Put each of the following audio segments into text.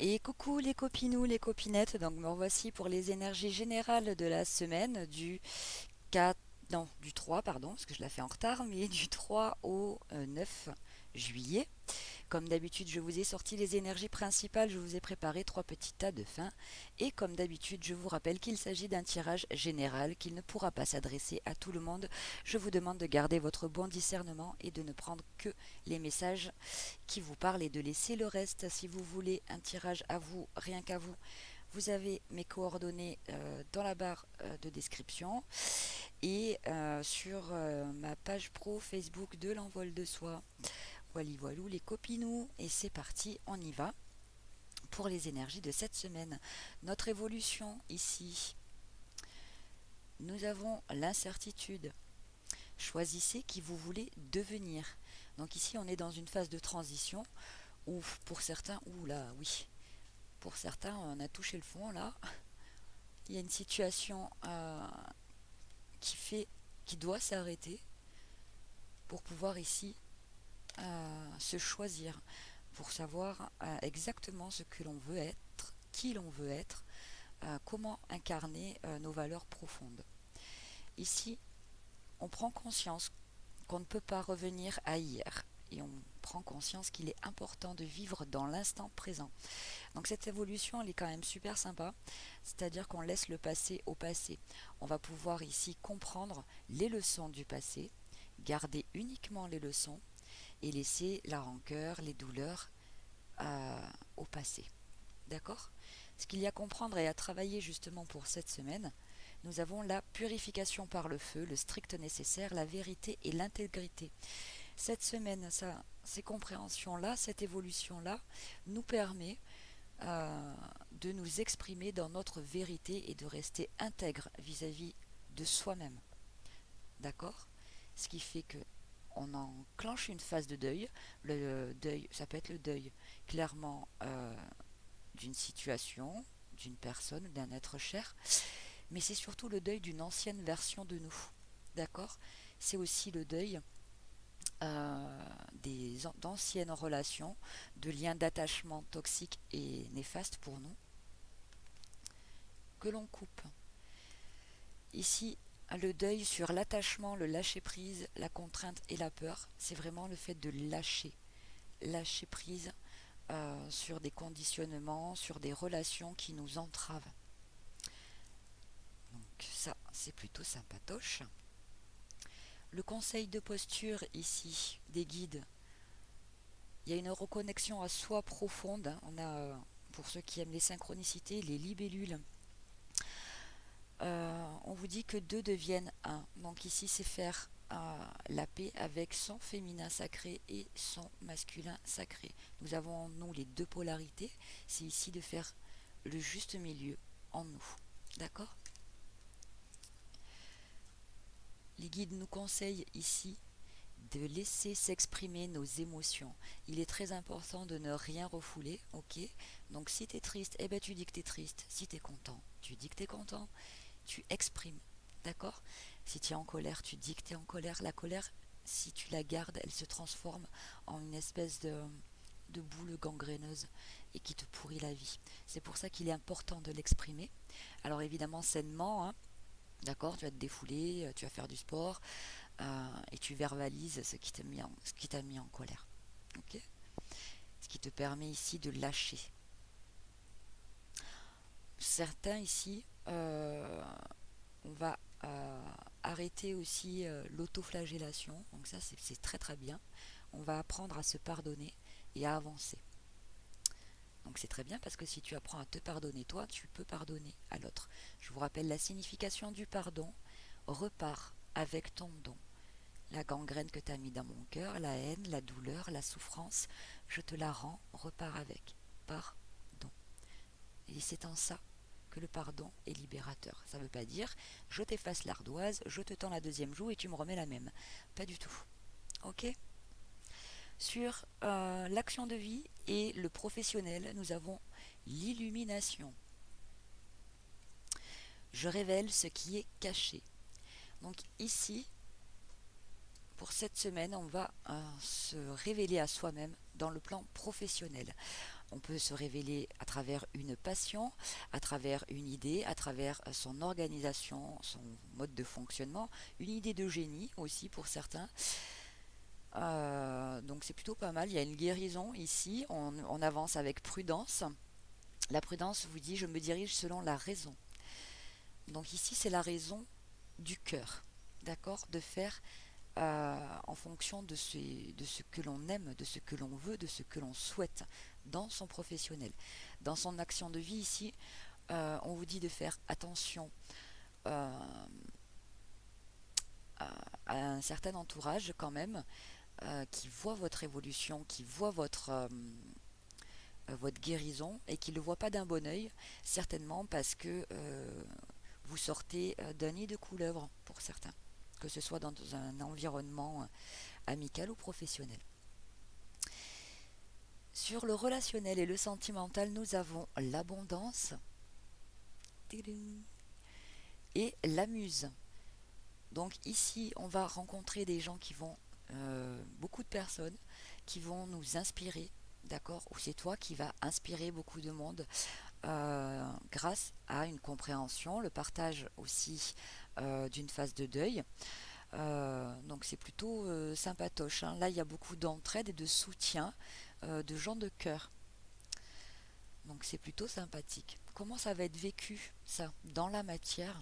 Et coucou les copinous, les copinettes, donc me revoici pour les énergies générales de la semaine du 4, non, du 3, pardon, parce que je la fais en retard, mais du 3 au 9 juillet. Comme d'habitude, je vous ai sorti les énergies principales, je vous ai préparé trois petits tas de fins. Et comme d'habitude, je vous rappelle qu'il s'agit d'un tirage général, qu'il ne pourra pas s'adresser à tout le monde. Je vous demande de garder votre bon discernement et de ne prendre que les messages qui vous parlent et de laisser le reste. Si vous voulez un tirage à vous, rien qu'à vous, vous avez mes coordonnées dans la barre de description et sur ma page pro Facebook de l'envol de soi. Wally voilou les copinous, et c'est parti, on y va pour les énergies de cette semaine. Notre évolution ici, nous avons l'incertitude. Choisissez qui vous voulez devenir. Donc ici on est dans une phase de transition où pour certains, ouh là oui, pour certains on a touché le fond là. Il y a une situation qui doit s'arrêter pour pouvoir ici se choisir, pour savoir exactement ce que l'on veut être, qui l'on veut être, comment incarner nos valeurs profondes. Ici, on prend conscience qu'on ne peut pas revenir à hier et on prend conscience qu'il est important de vivre dans l'instant présent. Donc cette évolution, elle est quand même super sympa, c'est-à-dire qu'on laisse le passé au passé. On va pouvoir ici comprendre les leçons du passé, garder uniquement les leçons et laisser la rancœur, les douleurs au passé. D'accord? Ce qu'il y a à comprendre et à travailler justement pour cette semaine, nous avons la purification par le feu, le strict nécessaire, la vérité et l'intégrité. Cette semaine, ces compréhensions-là, cette évolution-là, nous permet de nous exprimer dans notre vérité et de rester intègre vis-à-vis de soi-même. D'accord? Ce qui fait que on enclenche une phase de deuil. Le deuil, ça peut être le deuil clairement d'une situation, d'une personne, d'un être cher, mais c'est surtout le deuil d'une ancienne version de nous. D'accord? C'est aussi le deuil d'anciennes relations, de liens d'attachement toxiques et néfastes pour nous, que l'on coupe. Ici, le deuil sur l'attachement, le lâcher-prise, la contrainte et la peur, c'est vraiment le fait de lâcher prise sur des conditionnements, sur des relations qui nous entravent. Donc ça, c'est plutôt sympatoche. Le conseil de posture ici, des guides, il y a une reconnexion à soi profonde. On a, pour ceux qui aiment les synchronicités, les libellules. On vous dit que deux deviennent un. Donc ici, c'est faire la paix avec son féminin sacré et son masculin sacré. Nous avons en nous les deux polarités. C'est ici de faire le juste milieu en nous. D'accord? Les guides nous conseillent ici de laisser s'exprimer nos émotions. Il est très important de ne rien refouler, ok? Donc si tu es triste, eh ben tu dis que tu es triste. Si tu es content, tu dis que tu es content. Tu exprimes, d'accord? Si tu es en colère, tu dis que tu es en colère. La colère, si tu la gardes, elle se transforme en une espèce de boule gangréneuse et qui te pourrit la vie. C'est pour ça qu'il est important de l'exprimer. Alors évidemment sainement, hein, d'accord? Tu vas te défouler, tu vas faire du sport et tu verbalises ce qui t'a mis en colère. Ok? Ce qui te permet ici de lâcher. Certains ici, on va arrêter aussi l'autoflagellation. Donc ça, c'est très très bien. On va apprendre à se pardonner et à avancer. Donc c'est très bien parce que si tu apprends à te pardonner toi, tu peux pardonner à l'autre. Je vous rappelle la signification du pardon. Repars avec ton don. La gangrène que tu as mis dans mon cœur, la haine, la douleur, la souffrance, je te la rends, repars avec. Pardon. Et c'est en ça que le pardon est libérateur. Ça ne veut pas dire je t'efface l'ardoise, je te tends la deuxième joue et tu me remets la même. Pas du tout. Ok? Sur l'action de vie et le professionnel, nous avons l'illumination. Je révèle ce qui est caché. Donc ici, pour cette semaine, on va se révéler à soi-même dans le plan professionnel. on peut se révéler à travers une passion, à travers une idée, à travers son organisation, son mode de fonctionnement, une idée de génie aussi pour certains. Donc c'est plutôt pas mal. Il y a une guérison ici. On avance avec prudence. La prudence vous dit je me dirige selon la raison. Donc ici c'est la raison du cœur, d'accord, de faire en fonction de ce que l'on aime, de ce que l'on veut, de ce que l'on souhaite dans son professionnel. Dans son action de vie ici, on vous dit de faire attention euh, à un certain entourage quand même, qui voit votre évolution, qui voit votre guérison et qui ne le voit pas d'un bon oeil, certainement parce que vous sortez d'un nid de couleuvre pour certains, que ce soit dans un environnement amical ou professionnel. Sur le relationnel et le sentimental, nous avons l'abondance et la muse. Donc ici, on va rencontrer des gens qui vont, beaucoup de personnes qui vont nous inspirer, d'accord? Ou c'est toi qui vas inspirer beaucoup de monde grâce à une compréhension, le partage aussi d'une phase de deuil. Donc c'est plutôt sympatoche, hein. Là, il y a beaucoup d'entraide et de soutien de gens de cœur. Donc c'est plutôt sympathique. Comment ça va être vécu, ça, dans la matière?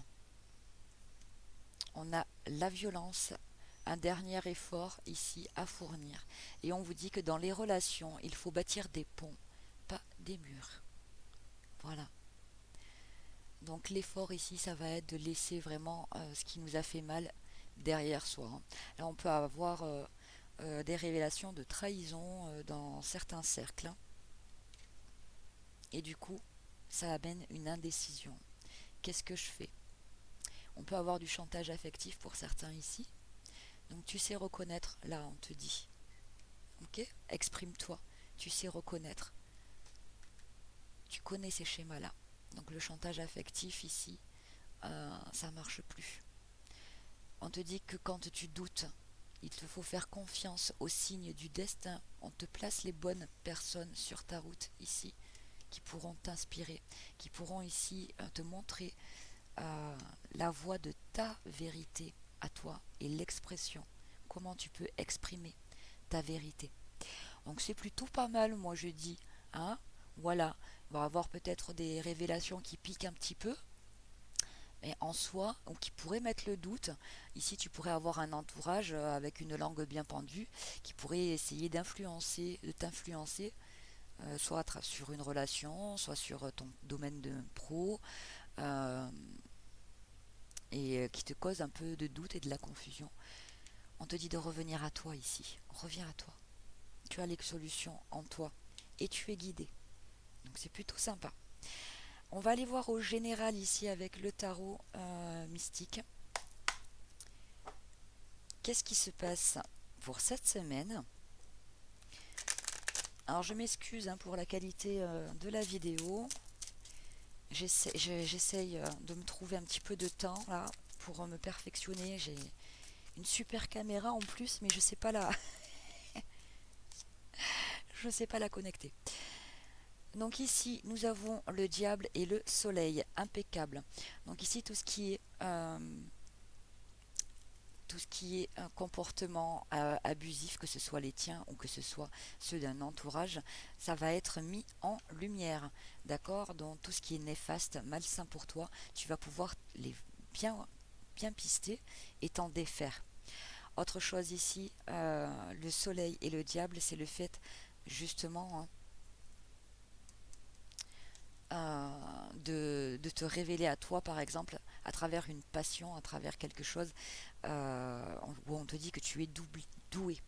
On a la violence, un dernier effort ici à fournir. Et on vous dit que dans les relations, il faut bâtir des ponts, pas des murs. Voilà. Donc l'effort ici, ça va être de laisser vraiment ce qui nous a fait mal derrière soi, hein. Là, on peut avoir des révélations de trahison dans certains cercles, hein. Et du coup, ça amène une indécision. Qu'est-ce que je fais? On peut avoir du chantage affectif pour certains ici. Donc tu sais reconnaître, là on te dit. Ok? Exprime-toi. Tu sais reconnaître. Tu connais ces schémas-là. Donc le chantage affectif ici, ça marche plus. On te dit que quand tu doutes, il te faut faire confiance aux signes du destin. On te place les bonnes personnes sur ta route ici, qui pourront t'inspirer, qui pourront ici te montrer la voie de ta vérité à toi et l'expression. Comment tu peux exprimer ta vérité. Donc c'est plutôt pas mal, moi je dis. Hein, voilà, on va avoir peut-être des révélations qui piquent un petit peu, mais en soi, ou qui pourraient mettre le doute. Ici, tu pourrais avoir un entourage avec une langue bien pendue qui pourrait essayer de t'influencer, soit sur une relation, soit sur ton domaine de pro, euh, et qui te cause un peu de doute et de la confusion. On te dit de revenir à toi ici. Reviens à toi. Tu as les solutions en toi et tu es guidé. Donc c'est plutôt sympa. On va aller voir au général ici avec le tarot mystique. Qu'est-ce qui se passe pour cette semaine? Alors je m'excuse pour la qualité de la vidéo. J'essaye de me trouver un petit peu de temps là pour me perfectionner. J'ai une super caméra en plus, mais je sais pas je sais pas la connecter. Donc ici, nous avons le diable et le soleil, impeccable. Donc ici, tout ce qui est un comportement abusif, que ce soit les tiens ou que ce soit ceux d'un entourage, ça va être mis en lumière. D'accord? Donc tout ce qui est néfaste, malsain pour toi, tu vas pouvoir les bien pister et t'en défaire. Autre chose ici, le soleil et le diable, c'est le fait justement de te révéler à toi, par exemple, à travers une passion, à travers quelque chose où on te dit que tu es doué.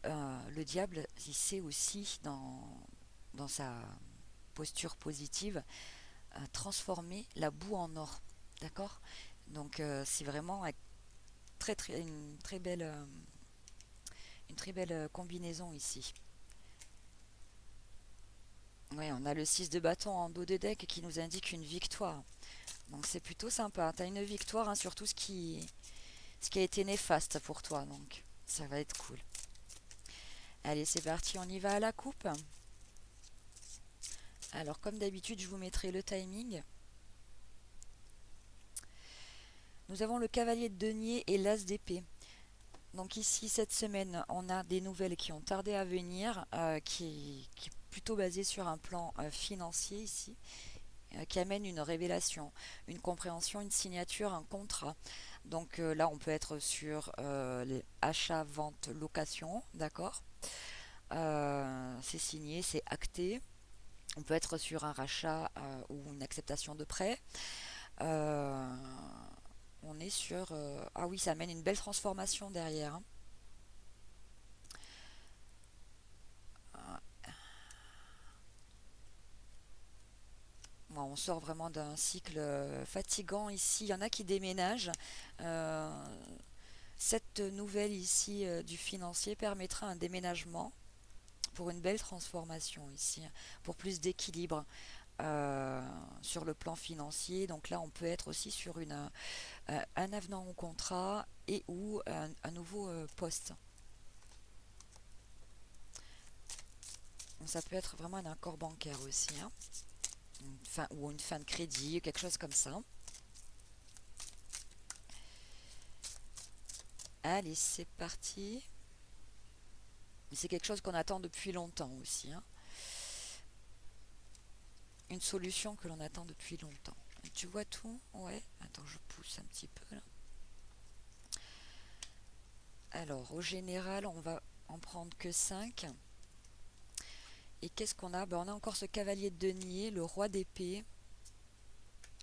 Le diable, il sait aussi, dans sa posture positive, transformer la boue en or. D'accord? Donc c'est vraiment une très belle combinaison ici. Oui, on a le 6 de bâton en dos de deck qui nous indique une victoire. Donc c'est plutôt sympa. Tu as une victoire sur tout ce qui a été néfaste pour toi. Donc ça va être cool. Allez, c'est parti, on y va à la coupe. Alors comme d'habitude, je vous mettrai le timing. Nous avons le cavalier de denier et l'as d'épée. Donc ici, cette semaine, on a des nouvelles qui ont tardé à venir, qui est plutôt basée sur un plan financier ici, qui amène une révélation, une compréhension, une signature, un contrat. Donc là, on peut être sur les achats, ventes, location, d'accord. C'est signé, c'est acté. On peut être sur un rachat ou une acceptation de prêt. Euh, on est sur... ah oui, ça amène une belle transformation derrière, hein. On sort vraiment d'un cycle fatigant ici. Il y en a qui déménagent. Euh, cette nouvelle ici du financier permettra un déménagement pour une belle transformation ici, pour plus d'équilibre sur le plan financier. Donc là, on peut être aussi sur un avenant au contrat et ou un nouveau poste. Donc ça peut être vraiment un accord bancaire aussi, hein. Ou une fin de crédit, quelque chose comme ça. Allez, c'est parti. C'est quelque chose qu'on attend depuis longtemps aussi, hein. Une solution que l'on attend depuis longtemps. Tu vois tout? Ouais. Attends, je pousse un petit peu là. Alors, au général, on va en prendre que 5. Et qu'est-ce qu'on a? On a encore ce cavalier de denier, le roi d'épée,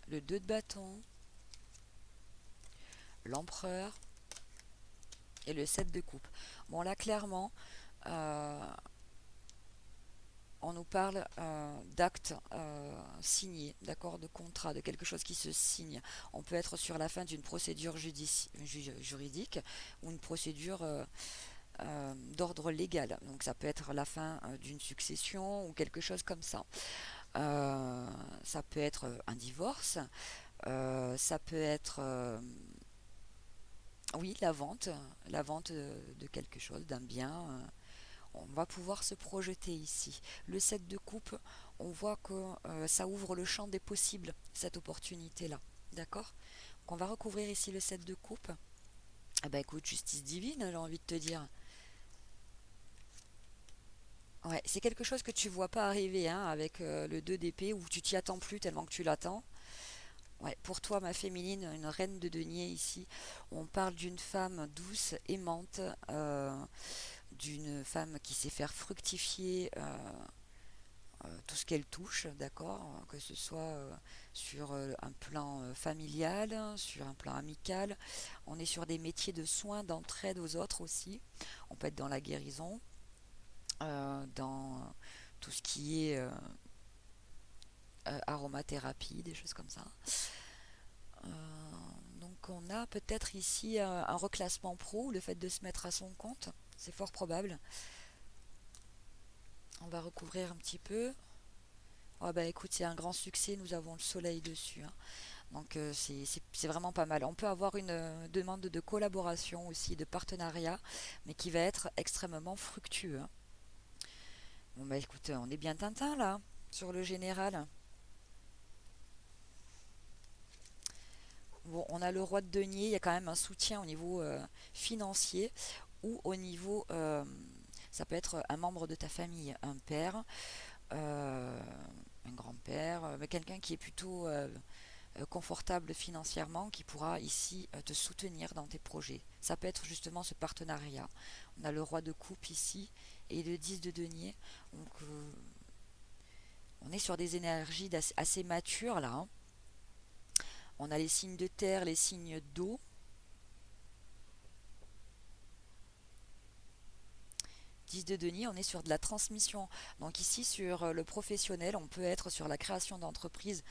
le 2 de bâton, l'empereur et le 7 de coupe. Bon, là, clairement, euh, on nous parle d'actes signés, d'accord, de contrat, de quelque chose qui se signe. On peut être sur la fin d'une procédure juridique ou une procédure d'ordre légal. Donc ça peut être la fin d'une succession ou quelque chose comme ça. Ça peut être un divorce, ça peut être oui, la vente de quelque chose, d'un bien. On va pouvoir se projeter ici. Le 7 de coupe, on voit que ça ouvre le champ des possibles, cette opportunité-là. D'accord? Donc on va recouvrir ici le 7 de coupe. Eh ben écoute, justice divine, j'ai envie de te dire. Ouais, c'est quelque chose que tu vois pas arriver, hein, avec le 2 d'épée, où tu t'y attends plus tellement que tu l'attends. Ouais, pour toi, ma féminine, une reine de denier ici. On parle d'une femme douce, aimante, d'une femme qui sait faire fructifier tout ce qu'elle touche, d'accord, que ce soit sur un plan familial, sur un plan amical. On est sur des métiers de soins, d'entraide aux autres aussi. On peut être dans la guérison, dans tout ce qui est aromathérapie, des choses comme ça. Euh, donc on a peut-être ici un reclassement pro, le fait de se mettre à son compte, c'est fort probable. On va recouvrir un petit peu. Oh bah écoute, c'est un grand succès, nous avons le soleil dessus, hein. Donc c'est vraiment pas mal. On peut avoir une demande de collaboration aussi, de partenariat, mais qui va être extrêmement fructueux, hein. Bon bah écoute, on est bien Tintin là, sur le général. Bon, on a le roi de denier, il y a quand même un soutien au niveau financier ou au niveau, ça peut être un membre de ta famille, un père, euh, un grand-père, mais quelqu'un qui est plutôt confortable financièrement, qui pourra ici te soutenir dans tes projets. Ça peut être justement ce partenariat. On a le roi de coupe ici et le 10 de denier. Donc on est sur des énergies assez matures là, hein. On a les signes de terre, les signes d'eau. 10 de denier, on est sur de la transmission. Donc ici, sur le professionnel, on peut être sur la création d'entreprises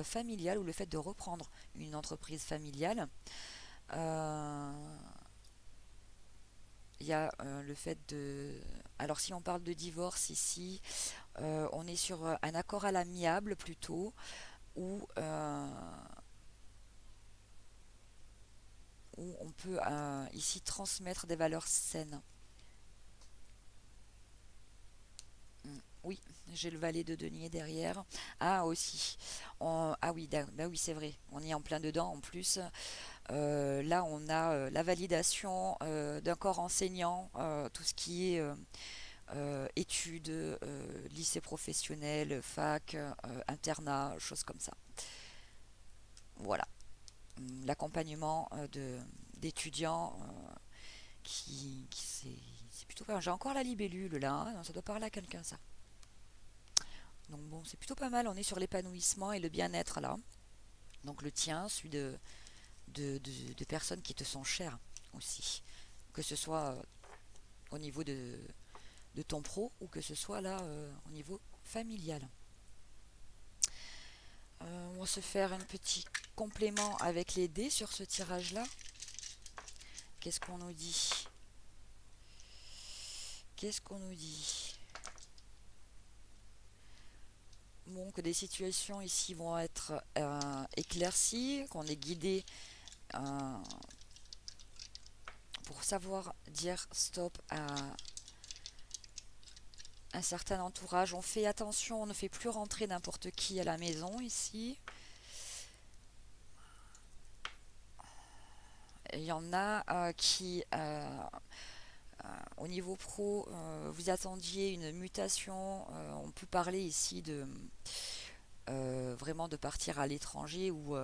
familiales ou le fait de reprendre une entreprise familiale. Euh, Il y a le fait de... Alors si on parle de divorce ici, on est sur un accord à l'amiable plutôt, où, où on peut ici transmettre des valeurs saines. Oui, j'ai le valet de denier derrière. Ah aussi. Ah oui, bah oui, c'est vrai. On y est en plein dedans en plus. Là, on a la validation d'un corps enseignant, tout ce qui est études, lycée professionnel, fac, internat, choses comme ça. Voilà. L'accompagnement d'étudiants c'est plutôt pas mal. J'ai encore la libellule là, hein. Ça doit parler à quelqu'un ça. Donc bon, c'est plutôt pas mal. On est sur l'épanouissement et le bien-être là. Donc le tien, celui de personnes qui te sont chères aussi. Que ce soit au niveau de ton pro ou que ce soit là au niveau familial. On va se faire un petit complément avec les dés sur ce tirage là. Qu'est-ce qu'on nous dit? Qu'est-ce qu'on nous dit? Bon, que des situations ici vont être éclaircies, qu'on est guidé euh, pour savoir dire stop à un certain entourage. On fait attention, on ne fait plus rentrer n'importe qui à la maison ici. Il y en a qui, au niveau pro, vous attendiez une mutation. On peut parler ici de vraiment de partir à l'étranger ou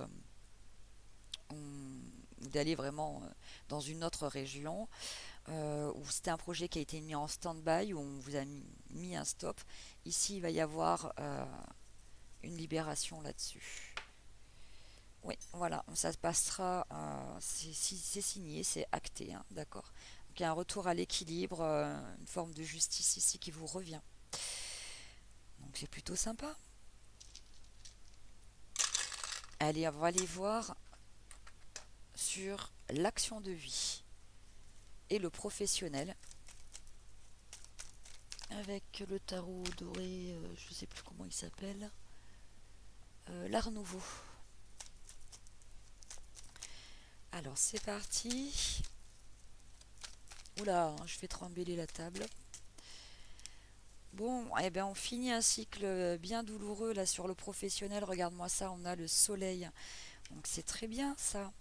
d'aller vraiment dans une autre région. Où c'était un projet qui a été mis en stand-by, où on vous a mis un stop. Ici, il va y avoir une libération là-dessus. Oui, voilà, ça se passera, c'est signé, c'est acté, hein, d'accord. Donc il y a un retour à l'équilibre, une forme de justice ici qui vous revient. Donc c'est plutôt sympa. Allez, on va aller voir sur l'action de vie et le professionnel. Avec le tarot doré, je ne sais plus comment il s'appelle. L'Art Nouveau. Alors c'est parti. Oula, je fais trembler la table. Bon, eh bien on finit un cycle bien douloureux là sur le professionnel. Regarde-moi ça, on a le soleil. Donc c'est très bien ça.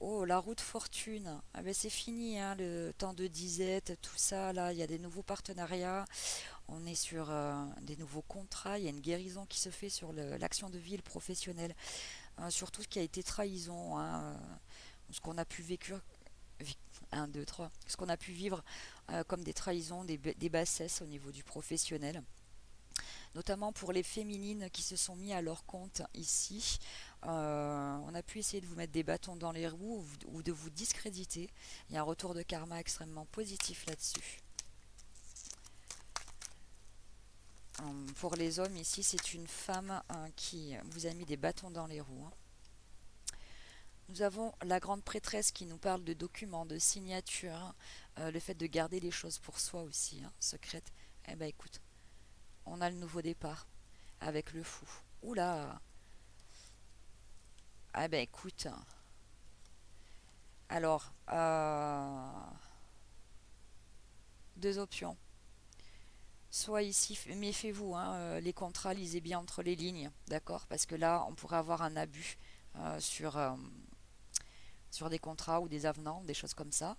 Oh, la roue de fortune. Ah ben c'est fini, hein, le temps de disette, tout ça. Là, il y a des nouveaux partenariats. On est sur des nouveaux contrats. Il y a une guérison qui se fait sur l'action de vie, le professionnel. Sur tout ce qui a été trahison, hein, ce qu'on a pu vécu, 1, 2, 3, ce qu'on a pu vivre comme des trahisons, des bassesses au niveau du professionnel, notamment pour les féminines qui se sont mis à leur compte ici. On a pu essayer de vous mettre des bâtons dans les roues ou de vous discréditer. Il y a un retour de karma extrêmement positif là-dessus. Pour les hommes ici, c'est une femme qui vous a mis des bâtons dans les roues, hein. Nous avons la grande prêtresse qui nous parle de documents, de signatures, le fait de garder les choses pour soi aussi, hein, secrètes. Eh ben écoute, on a le nouveau départ avec le fou. Oula. Eh ben écoute. Alors, deux options. Soit ici, méfiez-vous, hein, les contrats, lisez bien entre les lignes, d'accord? Parce que là, on pourrait avoir un abus sur des contrats ou des avenants, des choses comme ça.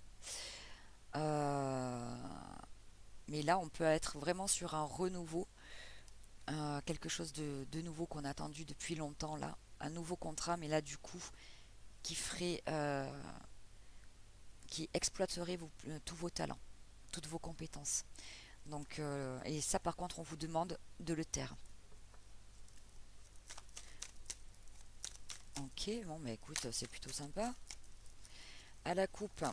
Euh, mais là, on peut être vraiment sur un renouveau, quelque chose de nouveau qu'on a attendu depuis longtemps là, un nouveau contrat, mais là du coup, qui ferait, qui exploiterait tous vos talents, toutes vos compétences. Donc, et ça par contre, on vous demande de le taire. Ok, bon, mais écoute, c'est plutôt sympa. À la coupe,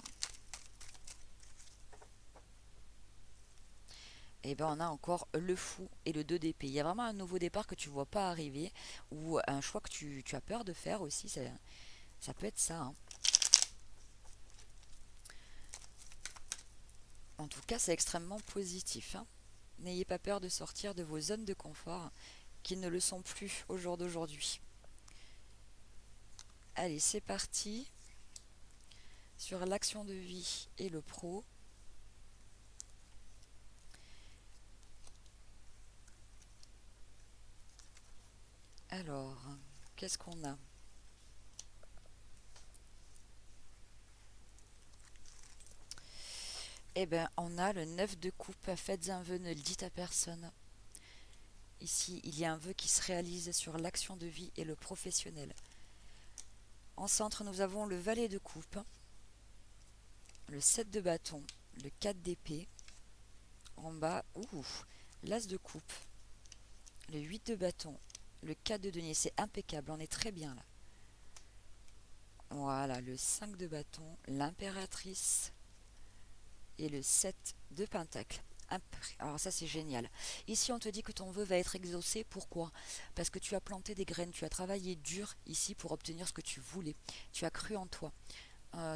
et ben on a encore le fou et le 2 d'épée. Il y a vraiment un nouveau départ que tu vois pas arriver, ou un choix que tu as peur de faire aussi, ça peut être ça, hein. En tout cas, c'est extrêmement positif, hein. N'ayez pas peur de sortir de vos zones de confort, qui ne le sont plus au jour d'aujourd'hui. Allez, c'est parti. Sur l'action de vie et le pro. Alors, qu'est-ce qu'on a? Eh bien, on a le 9 de coupe. Faites un vœu, ne le dites à personne. Ici, il y a un vœu qui se réalise sur l'action de vie et le professionnel. En centre, nous avons le valet de coupe, le 7 de bâton, le 4 d'épée. En bas, l'as de coupe, le 8 de bâton, le 4 de denier. C'est impeccable, on est très bien là. Voilà, le 5 de bâton, l'impératrice et le 7 de pentacle. Alors ça c'est génial. Ici on te dit que ton vœu va être exaucé. Pourquoi? Parce que tu as planté des graines, tu as travaillé dur ici pour obtenir ce que tu voulais. Tu as cru en toi.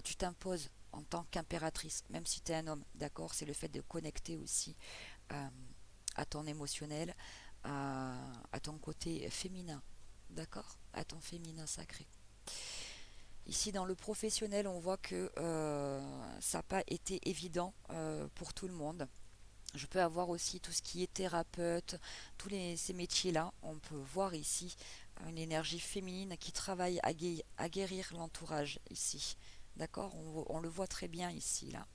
Tu t'imposes en tant qu'impératrice, même si tu es un homme, d'accord? C'est le fait de connecter aussi euh, à ton émotionnel, à ton côté féminin, d'accord? À ton féminin sacré. Ici, dans le professionnel, on voit que ça n'a pas été évident pour tout le monde. Je peux avoir aussi tout ce qui est thérapeute, ces métiers-là. On peut voir ici une énergie féminine qui travaille à guérir l'entourage ici. D'accord, on le voit très bien ici, là.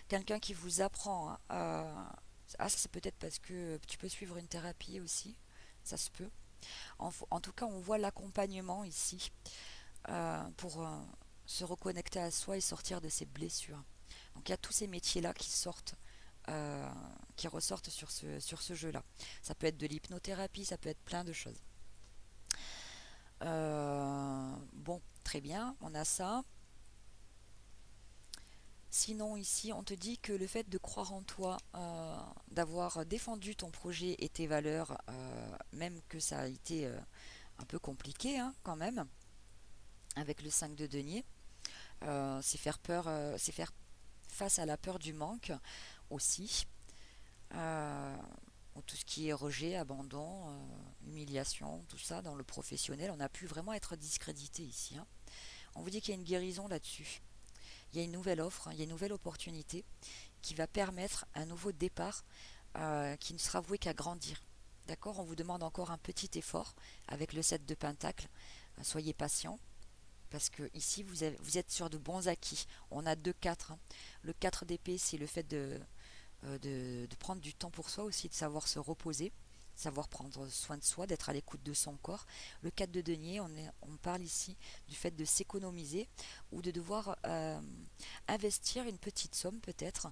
Quelqu'un qui vous apprend. Ça c'est peut-être parce que tu peux suivre une thérapie aussi. Ça se peut. En tout cas, on voit l'accompagnement ici pour se reconnecter à soi et sortir de ses blessures. Donc il y a tous ces métiers-là euh, qui ressortent sur ce jeu-là. Ça peut être de l'hypnothérapie, ça peut être plein de choses. Bon, très bien, on a ça. Sinon, ici, on te dit que le fait de croire en toi, d'avoir défendu ton projet et tes valeurs, même que ça a été un peu compliqué hein, quand même, avec le 5 de denier, c'est faire peur, c'est faire face à la peur du manque aussi. Euh, tout ce qui est rejet, abandon, humiliation, tout ça dans le professionnel, on a pu vraiment être discrédité ici. Hein. On vous dit qu'il y a une guérison là-dessus. Il y a une nouvelle offre, il y a une nouvelle opportunité qui va permettre un nouveau départ qui ne sera voué qu'à grandir. D'accord? On vous demande encore un petit effort avec le 7 de Pentacle. Soyez patient parce que ici vous êtes sur de bons acquis. On a 2-4. Hein. Le 4 d'épée, c'est le fait de prendre du temps pour soi aussi, de savoir se reposer, savoir prendre soin de soi, d'être à l'écoute de son corps. Le 4 de denier, on parle ici du fait de s'économiser ou de devoir investir une petite somme peut-être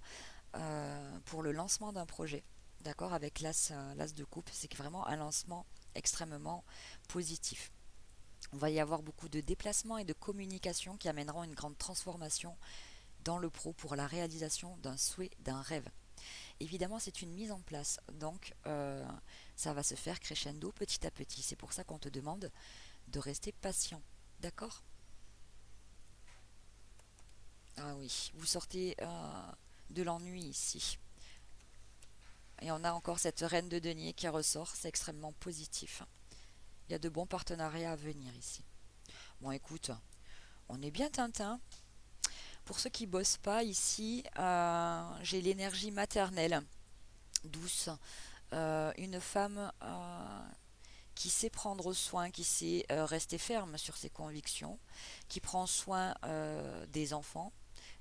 pour le lancement d'un projet. D'accord, avec l'as de coupe, c'est vraiment un lancement extrêmement positif. On va y avoir beaucoup de déplacements et de communication qui amèneront une grande transformation dans le pro pour la réalisation d'un souhait, d'un rêve. Évidemment, c'est une mise en place, donc ça va se faire crescendo petit à petit. C'est pour ça qu'on te demande de rester patient. D'accord? Ah oui, vous sortez de l'ennui ici. Et on a encore cette reine de denier qui ressort, c'est extrêmement positif. Il y a de bons partenariats à venir ici. Bon, écoute, on est bien Tintin. Pour ceux qui bossent pas ici, j'ai l'énergie maternelle, douce, une femme qui sait prendre soin, qui sait rester ferme sur ses convictions, qui prend soin des enfants,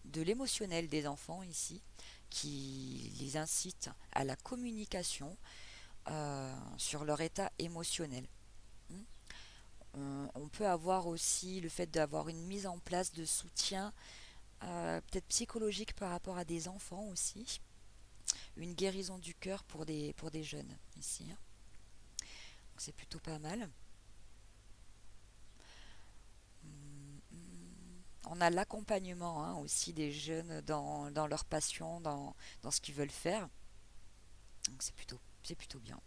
de l'émotionnel des enfants ici, qui les incite à la communication sur leur état émotionnel. On peut avoir aussi le fait d'avoir une mise en place de soutien peut-être psychologique par rapport à des enfants aussi, une guérison du cœur pour des jeunes ici. Hein. C'est plutôt pas mal. On a l'accompagnement hein, aussi des jeunes dans leur passion, dans ce qu'ils veulent faire. Donc c'est plutôt bien.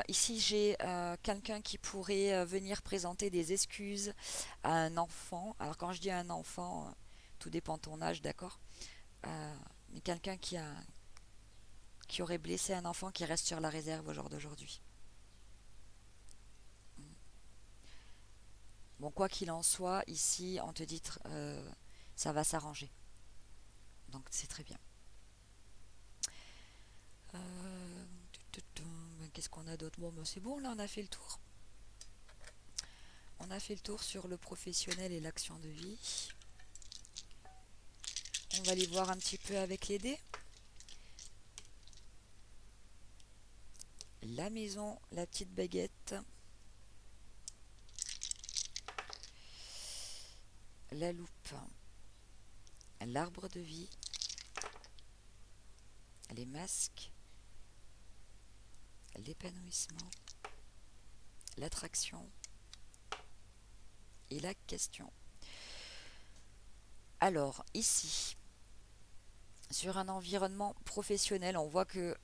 Ici, j'ai quelqu'un qui pourrait venir présenter des excuses à un enfant. Alors, quand je dis à un enfant, tout dépend de ton âge, d'accord? Mais quelqu'un qui aurait blessé un enfant qui reste sur la réserve au jour d'aujourd'hui. Bon, quoi qu'il en soit, ici, on te dit ça va s'arranger. Donc, c'est très bien. Qu'est-ce qu'on a d'autre? Bon, ben, c'est bon, là on a fait le tour. On a fait le tour sur le professionnel et l'action de vie. On va aller voir un petit peu avec les dés. La maison, la petite baguette. La loupe. L'arbre de vie. Les masques. L'épanouissement. L'attraction. Et la question. Alors, ici, sur un environnement professionnel, on voit que,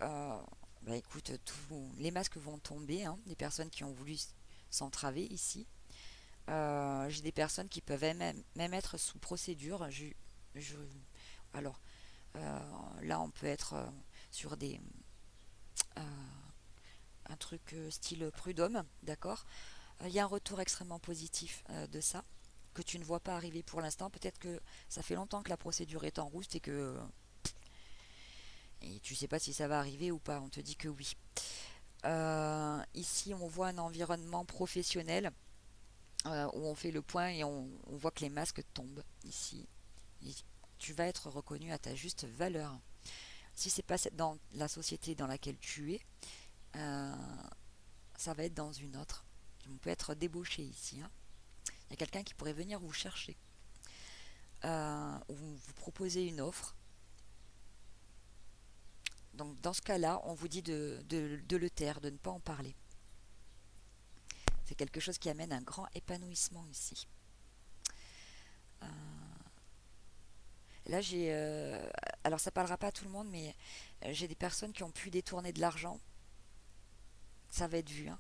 bah écoute, les masques vont tomber, hein, des personnes qui ont voulu s'entraver ici. J'ai des personnes qui peuvent même être sous procédure. Je- alors, là, on peut être sur euh, un truc style prud'homme, d'accord. Il y a un retour extrêmement positif de ça, que tu ne vois pas arriver pour l'instant. Peut-être que ça fait longtemps que la procédure est en route et tu sais pas si ça va arriver ou pas. On te dit que oui. Ici, on voit un environnement professionnel où on fait le point et on voit que les masques tombent ici. Et tu vas être reconnu à ta juste valeur. Si c'est pas dans la société dans laquelle tu es, euh, ça va être dans une autre. On peut être débauché ici, hein. Il y a quelqu'un qui pourrait venir vous chercher, ou vous proposer une offre. Donc dans ce cas-là, on vous dit de le taire, de ne pas en parler. C'est quelque chose qui amène un grand épanouissement ici. Euh, Là, alors ça parlera pas à tout le monde, mais j'ai des personnes qui ont pu détourner de l'argent. Ça va être vu, hein.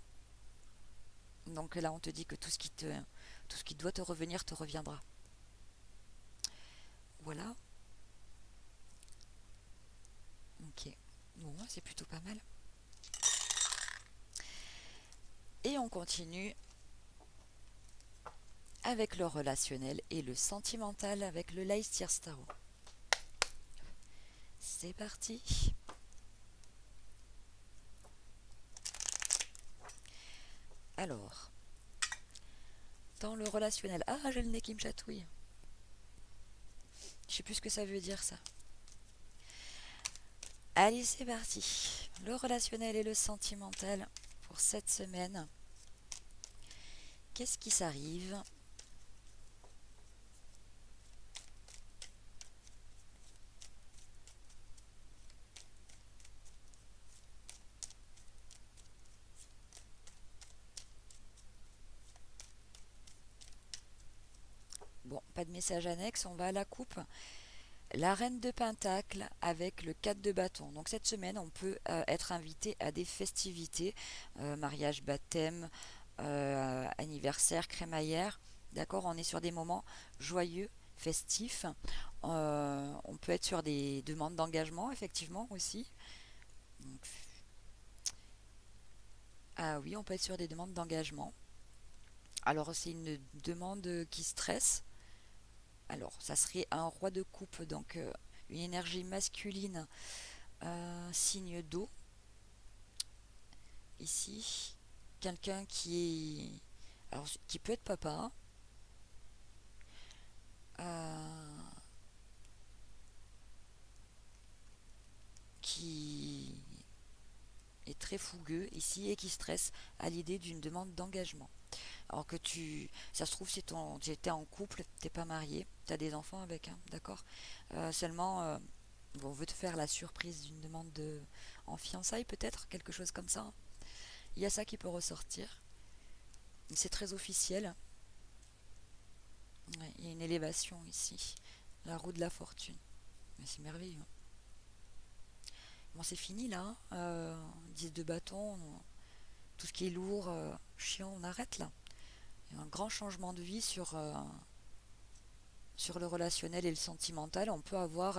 Donc là, on te dit que tout ce qui doit te revenir te reviendra. Voilà. Ok. Bon, c'est plutôt pas mal. Et on continue avec le relationnel et le sentimental avec le Leicester Tarot. C'est parti. Alors, dans le relationnel... Ah, j'ai le nez qui me chatouille. Je sais plus ce que ça veut dire, ça. Allez, c'est parti. Le relationnel et le sentimental pour cette semaine. Qu'est-ce qui s'arrive? Bon, pas de message annexe, on va à la coupe. La reine de Pentacle avec le 4 de bâton. Donc cette semaine, on peut être invité à des festivités, mariage, baptême, anniversaire, crémaillère. D'accord, on est sur des moments joyeux, festifs. On peut être sur des demandes d'engagement, effectivement, aussi. Donc, ah oui, on peut être sur des demandes d'engagement. Alors c'est une demande qui stresse. Alors ça serait un roi de coupe, donc une énergie masculine, signe d'eau. Ici, quelqu'un qui peut être papa, euh, qui est très fougueux ici et qui stresse à l'idée d'une demande d'engagement. Alors que ça se trouve, si t'es en couple, t'es pas marié, t'as des enfants avec, hein, d'accord. Seulement, on veut te faire la surprise d'une demande en fiançailles, peut-être, quelque chose comme ça. Il y a ça qui peut ressortir. C'est très officiel. Ouais, il y a une élévation ici. La roue de la fortune. Mais c'est merveilleux, hein. Bon, c'est fini là, hein. 10 de bâton, tout ce qui est lourd, chiant, on arrête là. Il y a un grand changement de vie sur le relationnel et le sentimental. On peut avoir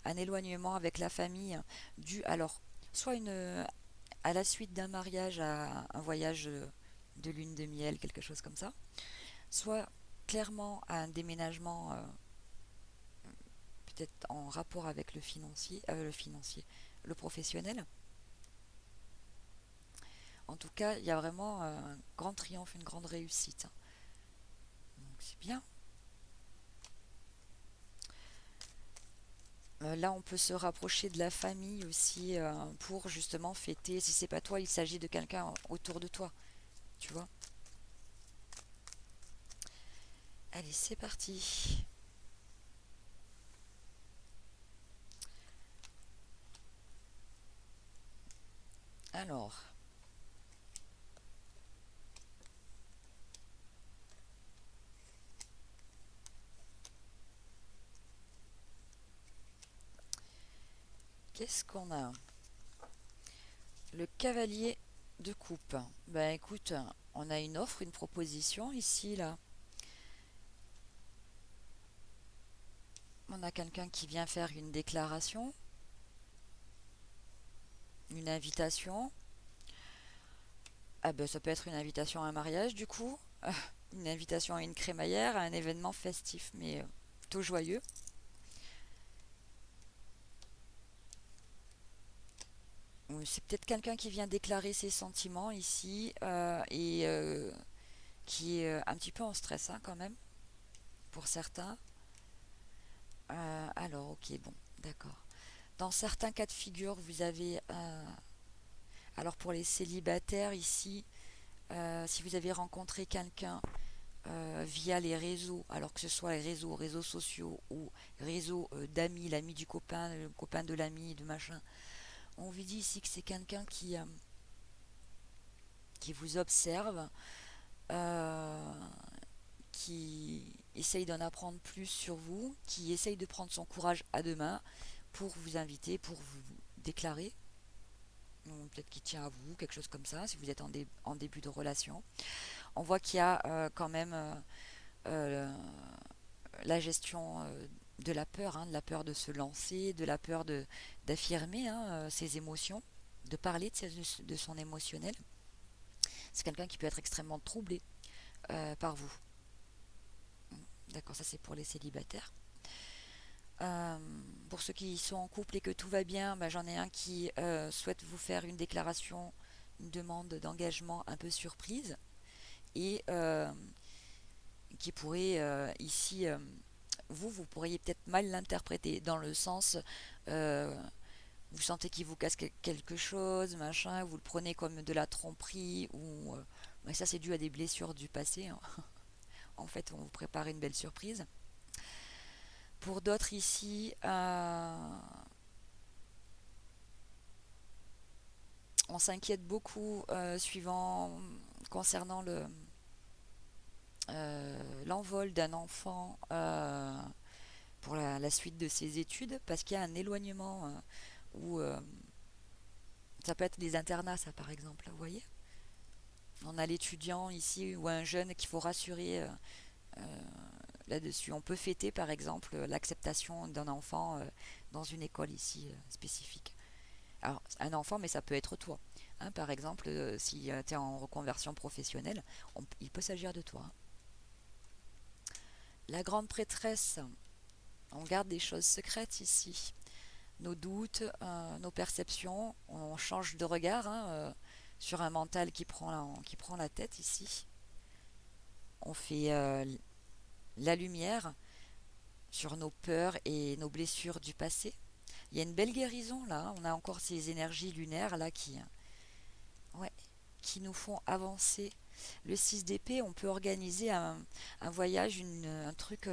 un éloignement avec la famille dû, alors, soit à la suite d'un mariage à un voyage de lune de miel, quelque chose comme ça, soit clairement à un déménagement, peut-être en rapport avec le financier, le professionnel. En tout cas, il y a vraiment un grand triomphe, une grande réussite. Donc c'est bien. Là, on peut se rapprocher de la famille aussi pour justement fêter. Si c'est pas toi, il s'agit de quelqu'un autour de toi. Tu vois? Allez, c'est parti. Alors, qu'est-ce qu'on a? Le cavalier de coupe. Ben écoute, on a une offre, une proposition ici, là. On a quelqu'un qui vient faire une déclaration, une invitation. Ah ben ça peut être une invitation à un mariage du coup, une invitation à une crémaillère, à un événement festif, mais plutôt joyeux. Ou c'est peut-être quelqu'un qui vient déclarer ses sentiments ici et qui est un petit peu en stress hein, quand même, pour certains. Alors ok, bon, d'accord. Dans certains cas de figure, vous avez... alors pour les célibataires ici, si vous avez rencontré quelqu'un via les réseaux, alors que ce soit les réseaux sociaux ou réseaux d'amis, l'ami du copain, le copain de l'ami, de machin, on vous dit ici que c'est quelqu'un qui vous observe, euh, qui essaye d'en apprendre plus sur vous, qui essaye de prendre son courage à deux mains pour vous inviter, pour vous déclarer, ou peut-être qu'il tient à vous, quelque chose comme ça, si vous êtes en début de relation. On voit qu'il y a quand même euh, la gestion de la peur, hein, de la peur de se lancer, de la peur d'affirmer hein, ses émotions, de parler de son émotionnel. C'est quelqu'un qui peut être extrêmement troublé par vous. D'accord, ça c'est pour les célibataires. Euh, pour ceux qui sont en couple et que tout va bien, bah, j'en ai un qui souhaite vous faire une déclaration, une demande d'engagement un peu surprise et qui pourrait ici, vous pourriez peut-être mal l'interpréter dans le sens, euh, vous sentez qu'il vous casse quelque chose, machin, vous le prenez comme de la tromperie ou mais ça c'est dû à des blessures du passé. Hein. En fait, on vous prépare une belle surprise. Pour d'autres ici, on s'inquiète beaucoup suivant concernant l'envol d'un enfant pour la suite de ses études parce qu'il y a un éloignement où ça peut être des internats, ça par exemple, vous voyez. On a l'étudiant ici ou un jeune qu'il faut rassurer là-dessus. On peut fêter par exemple l'acceptation d'un enfant dans une école ici spécifique. Alors, un enfant, mais ça peut être toi. Hein, par exemple, si tu es en reconversion professionnelle, il peut s'agir de toi. Hein. La grande prêtresse, on garde des choses secrètes ici. Nos doutes, nos perceptions, on change de regard hein, sur un mental qui prend la tête ici. On fait la lumière sur nos peurs et nos blessures du passé. Il y a une belle guérison là, hein. On a encore ces énergies lunaires là ouais, qui nous font avancer. Le 6 d'épée, on peut organiser un voyage, un truc,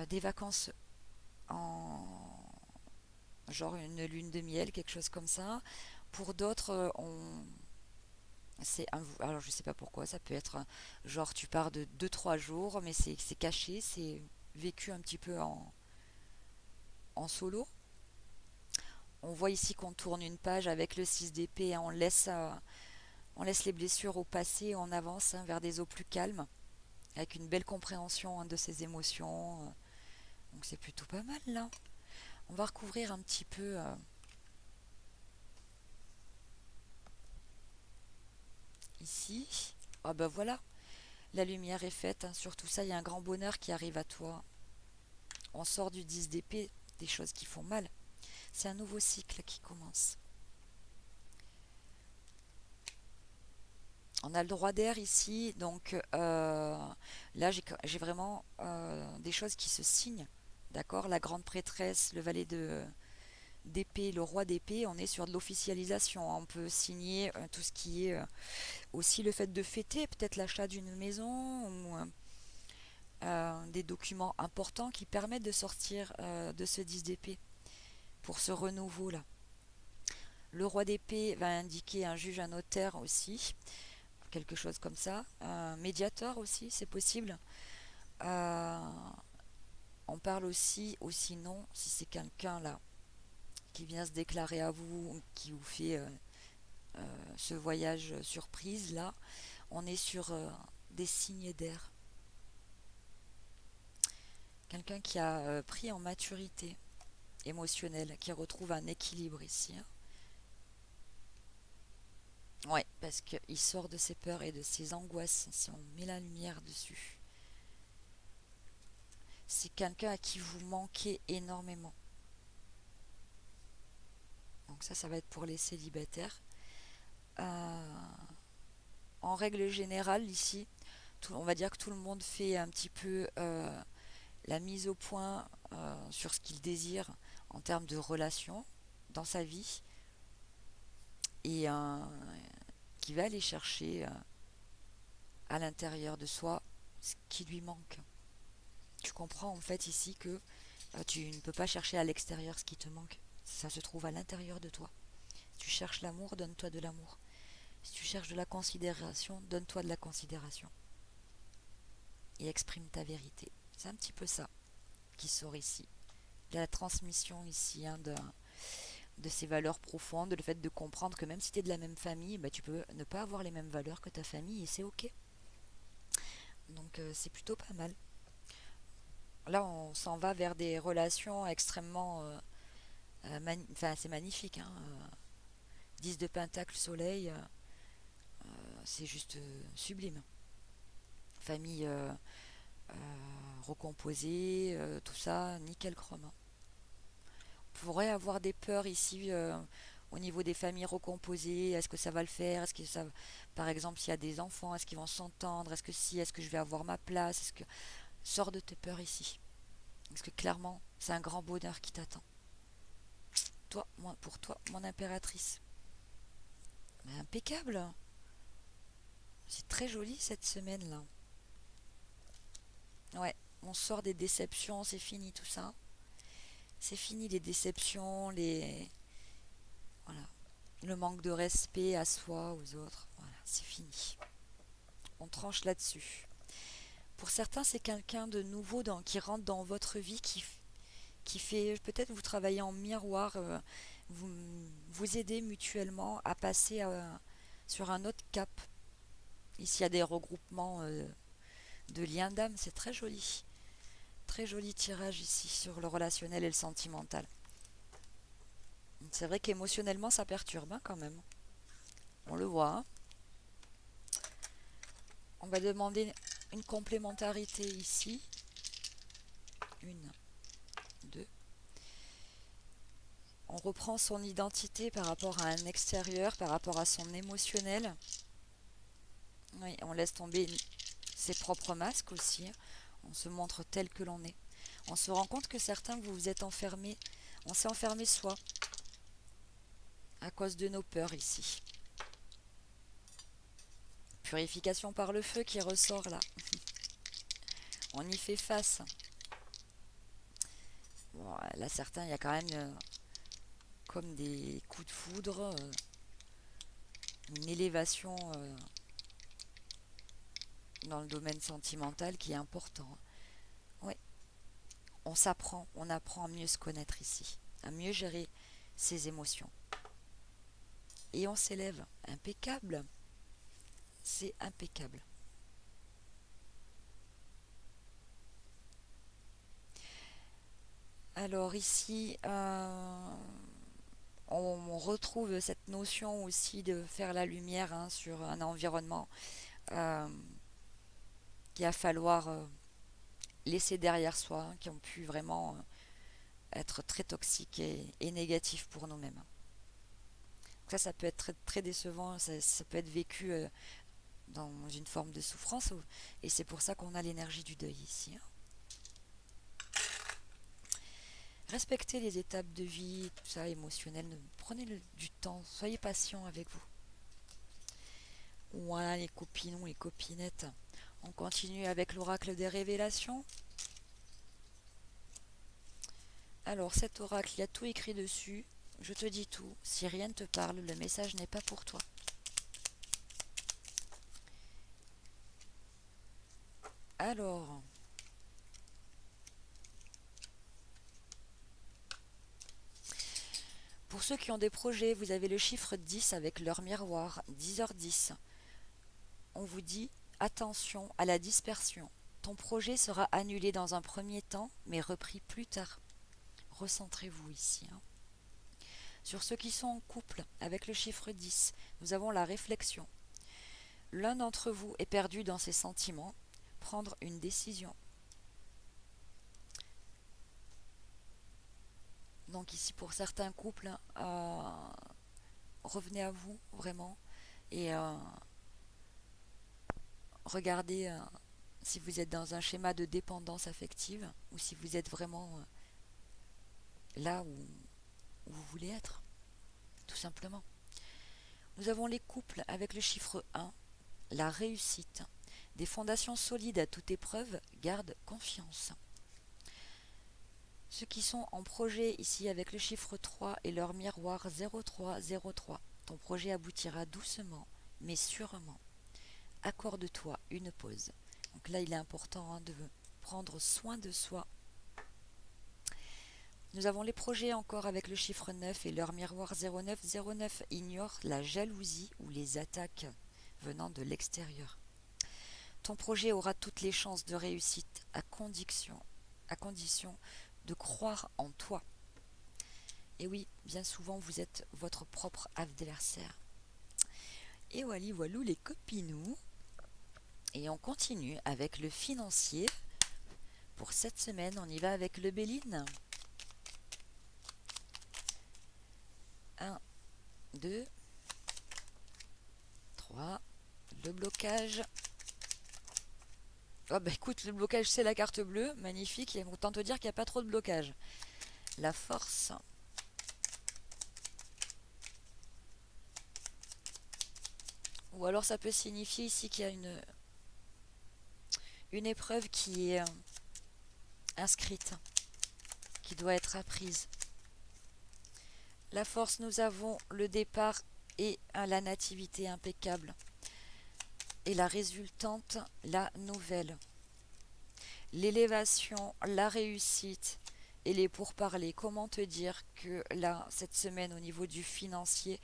des vacances en genre une lune de miel, quelque chose comme ça. Pour d'autres, alors je sais pas pourquoi, ça peut être genre tu pars de 2 3 jours, mais c'est caché, c'est vécu un petit peu en solo. On voit ici qu'on tourne une page avec le 6 d'épée et on laisse les blessures au passé et on avance hein, vers des eaux plus calmes avec une belle compréhension hein, de ses émotions. Donc c'est plutôt pas mal là. On va recouvrir un petit peu ici. Ah ben voilà, la lumière est faite. Hein. Sur tout ça, il y a un grand bonheur qui arrive à toi. On sort du 10 d'épée, des choses qui font mal. C'est un nouveau cycle qui commence. a le droit d'air ici, donc là j'ai vraiment des choses qui se signent, d'accord? La grande prêtresse, le valet d'épée, le roi d'épée, on est sur de l'officialisation. On peut signer tout ce qui est aussi le fait de fêter, peut-être l'achat d'une maison ou des documents importants qui permettent de sortir de ce 10 d'épée pour ce renouveau-là. Le roi d'épée va indiquer un juge, un notaire aussi, quelque chose comme ça. Un médiateur aussi, c'est possible. Euh, on parle aussi, ou sinon, si c'est quelqu'un là qui vient se déclarer à vous, qui vous fait ce voyage surprise là, on est sur des signes d'air. Quelqu'un qui a pris en maturité émotionnelle, qui retrouve un équilibre ici, hein. Ouais, parce qu'il sort de ses peurs et de ses angoisses si on met la lumière dessus. C'est quelqu'un à qui vous manquez énormément. Donc ça va être pour les célibataires. Euh, en règle générale, ici, on va dire que tout le monde fait un petit peu la mise au point sur ce qu'il désire en termes de relations dans sa vie et qui va aller chercher à l'intérieur de soi ce qui lui manque. Tu comprends en fait ici que tu ne peux pas chercher à l'extérieur ce qui te manque. Ça se trouve à l'intérieur de toi. Si tu cherches l'amour, donne-toi de l'amour. Si tu cherches de la considération, donne-toi de la considération. Et exprime ta vérité. C'est un petit peu ça qui sort ici. Il y a la transmission ici de ces valeurs profondes, le fait de comprendre que même si tu es de la même famille, bah, tu peux ne pas avoir les mêmes valeurs que ta famille et c'est ok. Donc c'est plutôt pas mal. Là, on s'en va vers des relations extrêmement... enfin, c'est magnifique. Hein, 10 de Pentacle, Soleil, c'est juste sublime. Famille recomposée, tout ça, nickel chrome, hein. On pourrait avoir des peurs ici au niveau des familles recomposées. Est-ce que ça va le faire? Est-ce que ça, par exemple, s'il y a des enfants, est-ce qu'ils vont s'entendre? Est-ce que si, est-ce que je vais avoir ma place? Est-ce que sors de tes peurs ici? Parce que clairement, c'est un grand bonheur qui t'attend. Toi, moi, pour toi, mon impératrice. Mais impeccable. C'est très joli cette semaine-là. Ouais, on sort des déceptions, c'est fini tout ça. C'est fini les déceptions, voilà, le manque de respect à soi, aux autres. Voilà, c'est fini. On tranche là-dessus. Pour certains, c'est quelqu'un de nouveau qui rentre dans votre vie, qui fait peut-être vous travailler en miroir, vous, vous aider mutuellement à passer sur un autre cap. Ici, il y a des regroupements de liens d'âme, c'est très joli. Très joli tirage ici sur le relationnel et le sentimental. C'est vrai qu'émotionnellement, ça perturbe hein, quand même. On le voit. Hein. On va demander une complémentarité ici. Une, deux. On reprend son identité par rapport à un extérieur, par rapport à son émotionnel. Oui, on laisse tomber ses propres masques aussi. On se montre tel que l'on est. On se rend compte que certains, vous vous êtes enfermés. On s'est enfermé soi à cause de nos peurs ici. Purification par le feu qui ressort là. On y fait face. Bon, là, certains, il y a quand même comme des coups de foudre, une élévation dans le domaine sentimental qui est important. Oui, on apprend à mieux se connaître ici, à mieux gérer ses émotions. Et on s'élève. Impeccable. C'est impeccable. Alors ici, on retrouve cette notion aussi de faire la lumière hein, sur un environnement euh, qu'il va falloir laisser derrière soi, hein, qui ont pu vraiment être très toxiques et négatifs pour nous-mêmes. Ça peut être très, très décevant, ça peut être vécu dans une forme de souffrance, et c'est pour ça qu'on a l'énergie du deuil ici. Hein. Respectez les étapes de vie, tout ça, émotionnelles. Prenez du temps, soyez patient avec vous. Voilà les copinons, les copinettes. On continue avec l'oracle des révélations. Alors cet oracle, il y a tout écrit dessus. Je te dis tout. Si rien ne te parle, le message n'est pas pour toi. Alors, pour ceux qui ont des projets, vous avez le chiffre 10 avec leur miroir, 10h10. On vous dit attention à la dispersion. Ton projet sera annulé dans un premier temps, mais repris plus tard. Recentrez-vous ici. Hein. Sur ceux qui sont en couple, avec le chiffre 10, nous avons la réflexion. L'un d'entre vous est perdu dans ses sentiments. Prendre une décision. Donc ici, pour certains couples, revenez à vous, vraiment, et regardez si vous êtes dans un schéma de dépendance affective ou si vous êtes vraiment là où vous voulez être, tout simplement. Nous avons les couples avec le chiffre 1, la réussite. Des fondations solides à toute épreuve, garde confiance. Ceux qui sont en projet ici avec le chiffre 3 et leur miroir 0303, ton projet aboutira doucement, mais sûrement. Accorde-toi une pause. Donc là, il est important de prendre soin de soi. Nous avons les projets encore avec le chiffre 9 et leur miroir 0909 ignore la jalousie ou les attaques venant de l'extérieur. Ton projet aura toutes les chances de réussite à condition de croire en toi. Et oui, bien souvent, vous êtes votre propre adversaire. Et voilou les copinous. Et on continue avec le financier. Pour cette semaine, on y va avec le Béline. 1, 2, 3, le blocage. Oh bah écoute, le blocage c'est la carte bleue, magnifique, et autant te dire qu'il n'y a pas trop de blocage. La force. Ou alors ça peut signifier ici qu'il y a une épreuve qui est inscrite, qui doit être apprise. La force, nous avons le départ et la nativité impeccable. Et la résultante, la nouvelle. L'élévation, la réussite et les pourparlers. Comment te dire que là, cette semaine, au niveau du financier,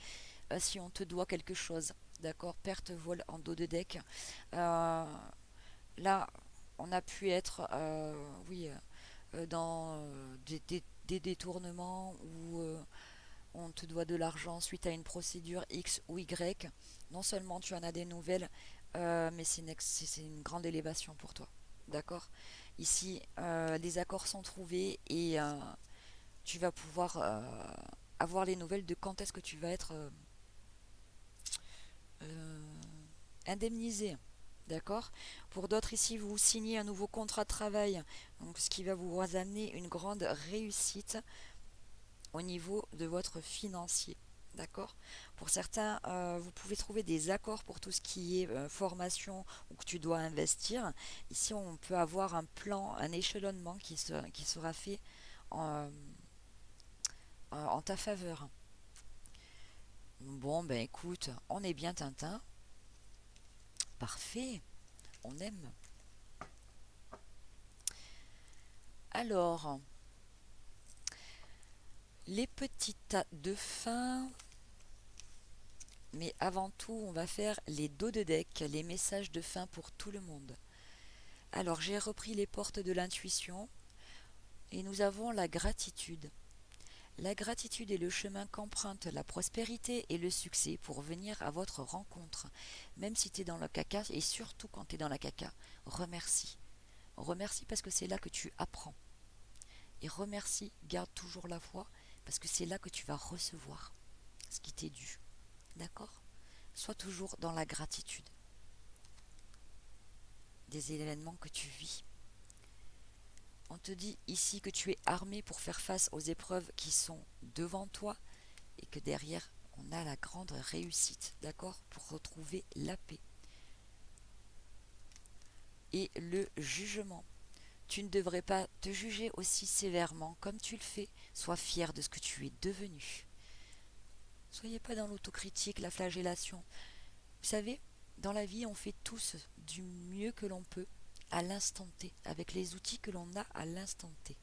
si on te doit quelque chose, d'accord, perte vol en dos de deck, là, on a pu être, dans des détournements où on te doit de l'argent suite à une procédure X ou Y. Non seulement tu en as des nouvelles, mais c'est une grande élévation pour toi. D'accord. Ici, les accords sont trouvés et tu vas pouvoir avoir les nouvelles de quand est-ce que tu vas être indemnisé. D'accord. Pour d'autres ici, vous signez un nouveau contrat de travail, donc ce qui va vous amener une grande réussite au niveau de votre financier. D'accord. Pour certains, vous pouvez trouver des accords pour tout ce qui est formation ou que tu dois investir. Ici, on peut avoir un plan, un échelonnement qui sera fait en ta faveur. Bon, ben écoute, on est bien Tintin. Parfait, on aime. Alors, les petits tas de fin. Mais avant tout, on va faire les dos de deck, les messages de fin pour tout le monde. Alors, j'ai repris les portes de l'intuition et nous avons la gratitude. La gratitude est le chemin qu'emprunte la prospérité et le succès pour venir à votre rencontre. Même si tu es dans le caca, et surtout quand tu es dans la caca, remercie. Remercie parce que c'est là que tu apprends. Et remercie, garde toujours la foi, parce que c'est là que tu vas recevoir ce qui t'est dû. D'accord. Sois toujours dans la gratitude. des événements que tu vis. On te dit ici que tu es armé pour faire face aux épreuves qui sont devant toi et que derrière, on a la grande réussite, d'accord, pour retrouver la paix. Et le jugement. Tu ne devrais pas te juger aussi sévèrement comme tu le fais. Sois fier de ce que tu es devenu. Soyez pas dans l'autocritique, la flagellation. Vous savez, dans la vie, on fait tous du mieux que l'on peut à l'instant T, avec les outils que l'on a à l'instant T.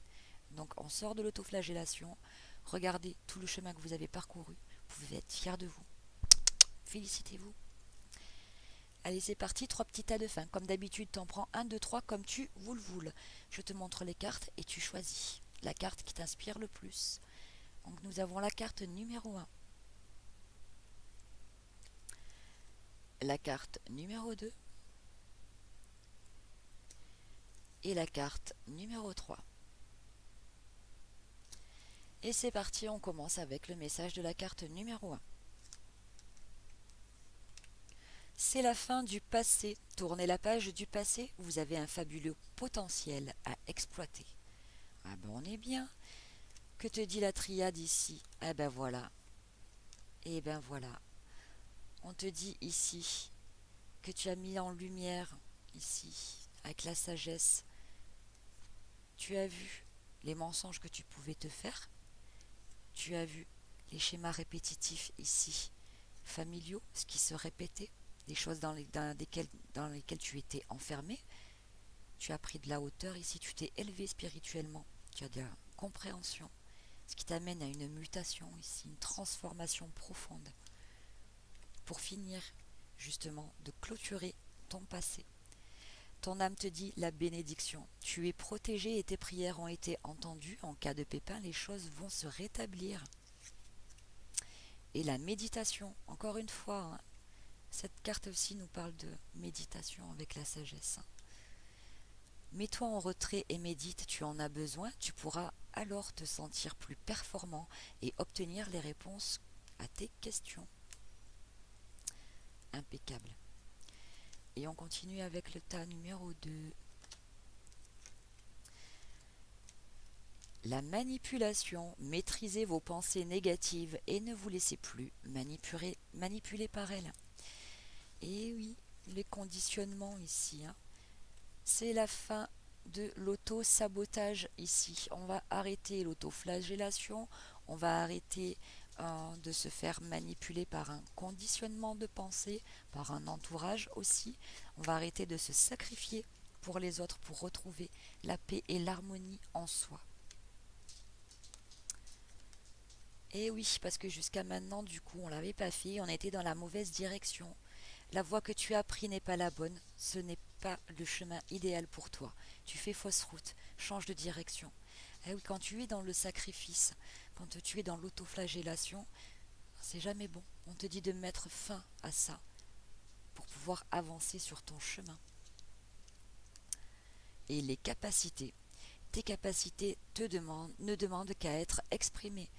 Donc on sort de l'autoflagellation, regardez tout le chemin que vous avez parcouru, vous pouvez être fier de vous. Félicitez-vous. Allez, c'est parti, 3 petits tas de fin. Comme d'habitude, t'en prends 1, 2, 3 comme tu voules. Je te montre les cartes et tu choisis la carte qui t'inspire le plus. Donc nous avons la carte numéro 1, la carte numéro 2 et la carte numéro 3. Et c'est parti, on commence avec le message de la carte numéro 1. C'est la fin du passé. Tournez la page du passé, vous avez un fabuleux potentiel à exploiter. Ah ben on est bien. Que te dit la triade ici? Ah ben voilà. Et ben voilà. On te dit ici que tu as mis en lumière, ici, avec la sagesse. Tu as vu les mensonges que tu pouvais te faire. Tu as vu les schémas répétitifs ici, familiaux, ce qui se répétait, des choses dans lesquelles tu étais enfermé. Tu as pris de la hauteur ici, tu t'es élevé spirituellement, tu as de la compréhension, ce qui t'amène à une mutation ici, une transformation profonde, pour finir justement de clôturer ton passé. Ton âme te dit la bénédiction. Tu es protégé et tes prières ont été entendues. En cas de pépin, les choses vont se rétablir. Et la méditation, encore une fois, hein, cette carte aussi nous parle de méditation avec la sagesse. Mets-toi en retrait et médite, tu en as besoin, tu pourras alors te sentir plus performant et obtenir les réponses à tes questions. Impeccable. Et on continue avec le tas numéro 2. La manipulation. Maîtrisez vos pensées négatives et ne vous laissez plus manipuler par elles. Et oui, les conditionnements ici. Hein. C'est la fin de l'auto-sabotage ici. On va arrêter l'autoflagellation, on va arrêter de se faire manipuler par un conditionnement de pensée, par un entourage aussi. On va arrêter de se sacrifier pour les autres pour retrouver la paix et l'harmonie en soi. Et oui, parce que jusqu'à maintenant, du coup, on ne l'avait pas fait, on était dans la mauvaise direction. La voie que tu as prise n'est pas la bonne, ce n'est pas le chemin idéal pour toi. Tu fais fausse route, change de direction. Et oui, quand tu es dans le sacrifice, quand tu es dans l'autoflagellation, c'est jamais bon. On te dit de mettre fin à ça pour pouvoir avancer sur ton chemin. Et les capacités. Tes capacités ne demandent qu'à être exprimées.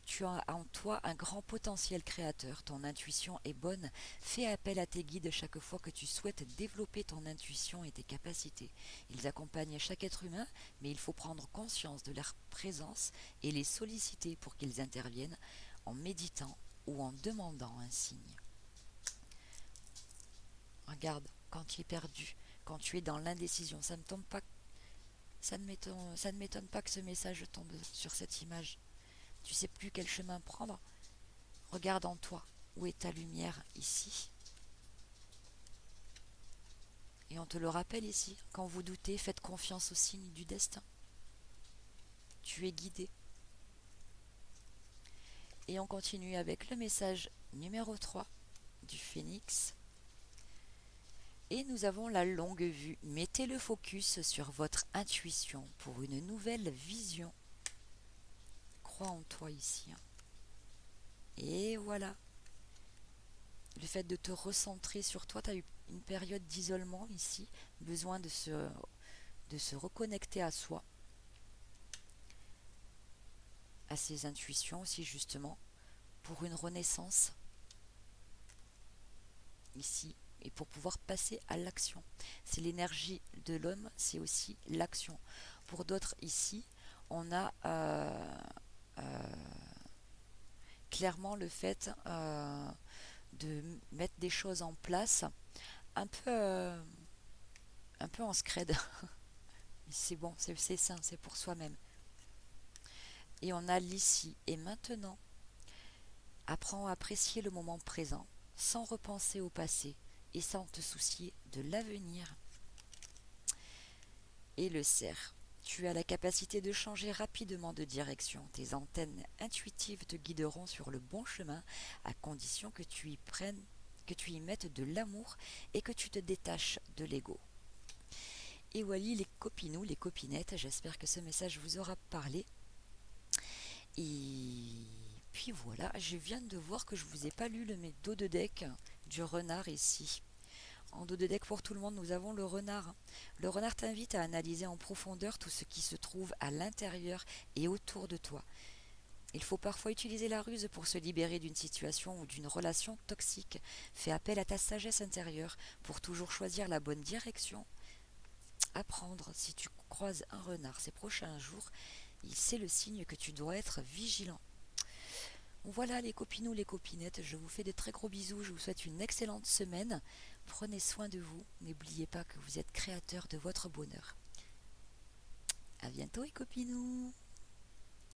Tu as en toi un grand potentiel créateur, ton intuition est bonne, fais appel à tes guides chaque fois que tu souhaites développer ton intuition et tes capacités. Ils accompagnent chaque être humain, mais il faut prendre conscience de leur présence et les solliciter pour qu'ils interviennent en méditant ou en demandant un signe. Regarde, quand tu es perdu, quand tu es dans l'indécision, ça ne m'étonne pas que ce message tombe sur cette image. Tu sais plus quel chemin prendre. Regarde en toi. Où est ta lumière ici? Et on te le rappelle ici. Quand vous doutez, faites confiance au signe du destin. Tu es guidé. Et on continue avec le message numéro 3 du Phénix. Et nous avons la longue vue. Mettez le focus sur votre intuition pour une nouvelle vision. Crois en toi ici. Et voilà. Le fait de te recentrer sur toi, tu as eu une période d'isolement ici, besoin de se reconnecter à soi, à ses intuitions aussi justement, pour une renaissance ici. et pour pouvoir passer à l'action. C'est l'énergie de l'homme, c'est aussi l'action. Pour d'autres ici, on a clairement le fait de mettre des choses en place un peu, un peu en scred. C'est bon, c'est sain, c'est pour soi-même. Et on a l'ici et maintenant. Apprends à apprécier le moment présent sans repenser au passé et sans te soucier de l'avenir. Et le cerf. Tu as la capacité de changer rapidement de direction. Tes antennes intuitives te guideront sur le bon chemin à condition que tu y mettes de l'amour et que tu te détaches de l'ego. Et voilà les copinous, les copinettes, j'espère que ce message vous aura parlé. Et puis voilà, je viens de voir que je vous ai pas lu le dos de deck du renard ici. En dos de deck pour tout le monde, nous avons le renard. Le renard t'invite à analyser en profondeur tout ce qui se trouve à l'intérieur et autour de toi. Il faut parfois utiliser la ruse pour se libérer d'une situation ou d'une relation toxique. Fais appel à ta sagesse intérieure pour toujours choisir la bonne direction à prendre. Si tu croises un renard ces prochains jours, c'est le signe que tu dois être vigilant. Voilà les copinous, les copinettes, je vous fais de très gros bisous, je vous souhaite une excellente semaine. Prenez soin de vous, n'oubliez pas que vous êtes créateur de votre bonheur. À bientôt les copinous.